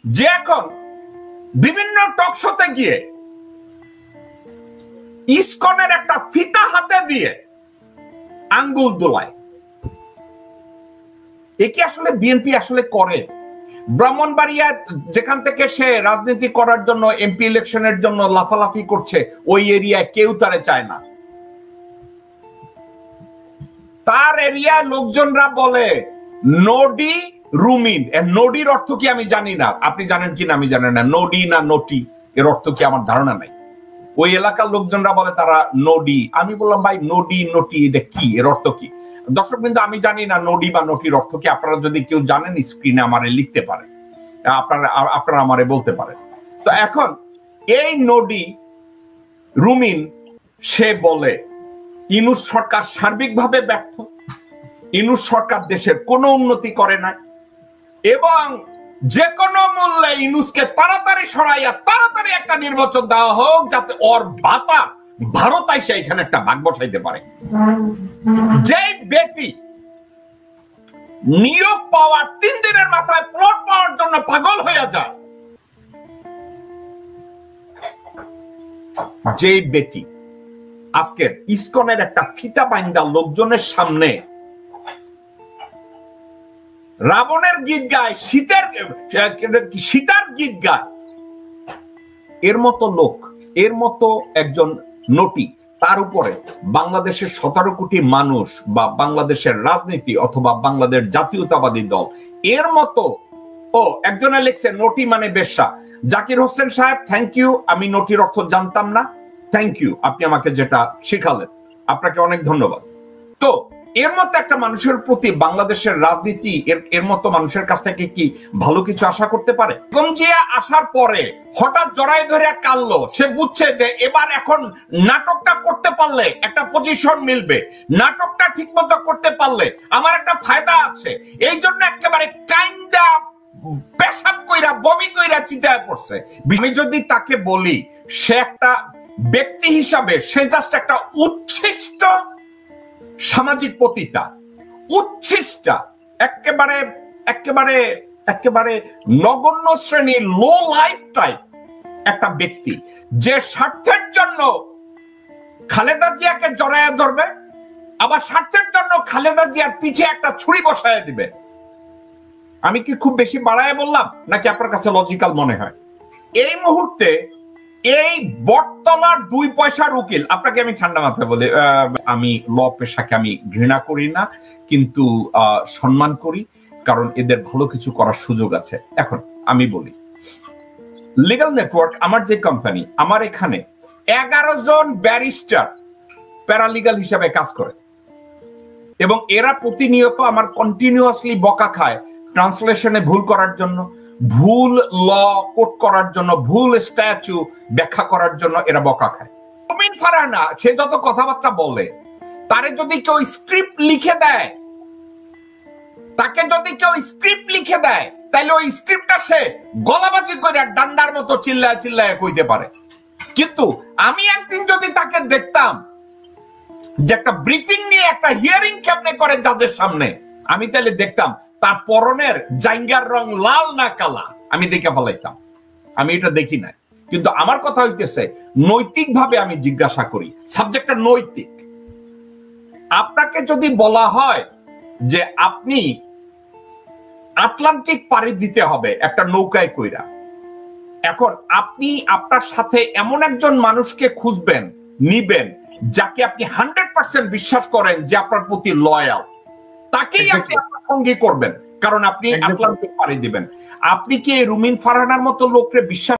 যে এখন বিভিন্ন টক শোতে গিয়ে ইসকনের একটা ফিতা হাতে দিয়ে আঙ্গুল দোলায়। এ কি আসলে বিএনপি আসলে করে? ব্রাহ্মণবাড়িয়া যেখান থেকে সে রাজনীতি করার জন্য এমপি ইলেকশনের জন্য লাফালাফি করছে, ওই এরিয়ায় কেউ তারে চায় না। তার এরিয়ায় লোকজনরা বলে নডি রুমিন। নডির অর্থ কি আমি জানি না, আপনি জানেন কি না আমি জানি না। নডি না নটি এর অর্থ কি আমার ধারণা নাই। ওই এলাকার লোকজনরা বলে তারা নডি। আমি বললাম ভাই নডি নটি এটা কি, এর অর্থ কি? দর্শক কিন্তু আমি জানি না নডি বা নটির অর্থ কি। আপনারা যদি কেউ জানেন স্ক্রিনে আমারে লিখতে পারেন, আপনারা আমারে বলতে পারেন। তো এখন এই নডি রুমিন সে বলে ইউনূস সরকার সার্বিকভাবে ব্যর্থ, ইউনূস সরকার দেশের কোনো উন্নতি করে না এবং যে কোনো মূল্যে ইউনূসকে তাড়াতাড়ি সরাইয়া তাড়াতাড়ি একটা নির্বাচন দেওয়া হোক, যাতে ওর বাতা ভারত আইসা এখানে একটা ভাগ বসাইতে পারে। যে ব্যক্তি নিয়োগ পাওয়ার 3 দিনের মাথায় প্লট পাওয়ার জন্য পাগল হয়ে যায়, যে ব্যক্তি আজকের ইসকনের একটা ফিতা বাইন্দা লোকজনের সামনে রাবণের গীত গায়, সীতার গীত গায়, এর মতো লোক, এর মতো একজন নটি, তার উপরে বাংলাদেশের 17 কোটি মানুষ বা বাংলাদেশের রাজনীতি অথবা বাংলাদেশ জাতীয়তাবাদী দল এর মতো। ও একজনে লিখছে নটি মানে বেশ্যা। জাকির হোসেন সাহেব থ্যাংক ইউ, আমি নটির অর্থ জানতাম না, থ্যাংক ইউ, আপনি আমাকে যেটা শিখালেন, আপনাকে অনেক ধন্যবাদ। তো এর মতো একটা মানুষের প্রতি বাংলাদেশের রাজনীতি এর মতো মানুষের কাছ থেকে কি ভালো কিছু আশা করতে পারে? গমজিয়া আসার পরে হঠাৎ জড়াই ধরে কাঁদলো। সে বুঝছে যে এবার এখন নাটকটা করতে পারলে একটা পজিশন মিলবে, নাটকটা ঠিক মতো করতে পারলে আমার একটা ফায়দা আছে। এই জন্য একেবারে কাইন্ডা পেশাব কইরা বমি কইরা চিন্তায় পড়ছে। আমি যদি তাকে বলি সে একটা ব্যক্তি হিসাবে সে জাস্ট একটা উচ্ছিষ্ট সামাজিক পতিতা, উচ্ছিষ্টা, একেবারে একেবারে একেবারে নগণ্য শ্রেণীর লো লাইফ টাইপ একটা ব্যক্তি, যে স্বার্থের জন্য খালেদা জিয়াকে জড়াইয়া ধরবে, আবার স্বার্থের জন্য খালেদা জিয়ার পিঠে একটা ছুরি বসায় দিবে। আমি কি খুব বেশি বাড়ায় বললাম নাকি আপনার কাছে লজিক্যাল মনে হয়? এই মুহূর্তে এই বটতলার 2 পয়সার উকিল, আপনাকে আমি ঠান্ডা মাথায় বলি, আমি ল পেশাকে আমি ঘৃণা করি না, কিন্তু সম্মান করি, কারণ এদের ভালো কিছু করার সুযোগ আছে। এখন আমি বলি লিগ্যাল নেটওয়ার্ক আমার যে কোম্পানি, আমার এখানে 11 জন ব্যারিস্টার প্যারালিগাল হিসাবে কাজ করে এবং এরা প্রতিনিয়ত আমার কন্টিনিউয়াসলি বকা খায় ট্রান্সলেশনে ভুল করার জন্য, ভুল ল কোট করার জন্য, ভুল স্ট্যাচু ব্যাখ্যা করার জন্য এরা বকা খায়। রুমিন ফারহানা সে যত কথাবার্তা বলে, তারে যদি কেউ স্ক্রিপ্ট লিখে দেয়, তাকে যদি কেউ স্ক্রিপ্ট লিখে দেয়, তাহলে ওই স্ক্রিপ্টটা সে গলাবাজি করে ডান্ডার মতো চিল্লায় চিল্লায় কইতে পারে। কিন্তু আমি একদিন যদি তাকে দেখতাম যে একটা ব্রিফিং নিয়ে একটা হিয়ারিং কেমনে করে জাজের সামনে, আমি তাহলে দেখতাম তার পরনের জাইঙ্গার রং লাল না কালা, আমি দেখে ফেলাইতাম। আমি এটা দেখি না, কিন্তু আমার কথা হইতেছে নৈতিকভাবে আমি জিজ্ঞাসা করি, সাবজেক্টটা নৈতিক। আপনাকে যদি বলা হয় যে আপনি আটলান্টিক পাড়ি দিতে হবে একটা নৌকায় কইরা, এখন আপনি আপনার সাথে এমন একজন মানুষকে খুঁজবেন, নিবেন, যাকে আপনি 100% বিশ্বাস করেন যে আপনার প্রতি লয়াল, তাকেই আপনি আপনার সঙ্গী করবেন, কারণ আপনি আটলান্টিক পাড়ি দিবেন। আপনি কি রুমিন ফারহানার মতো লোককে বিশ্বাস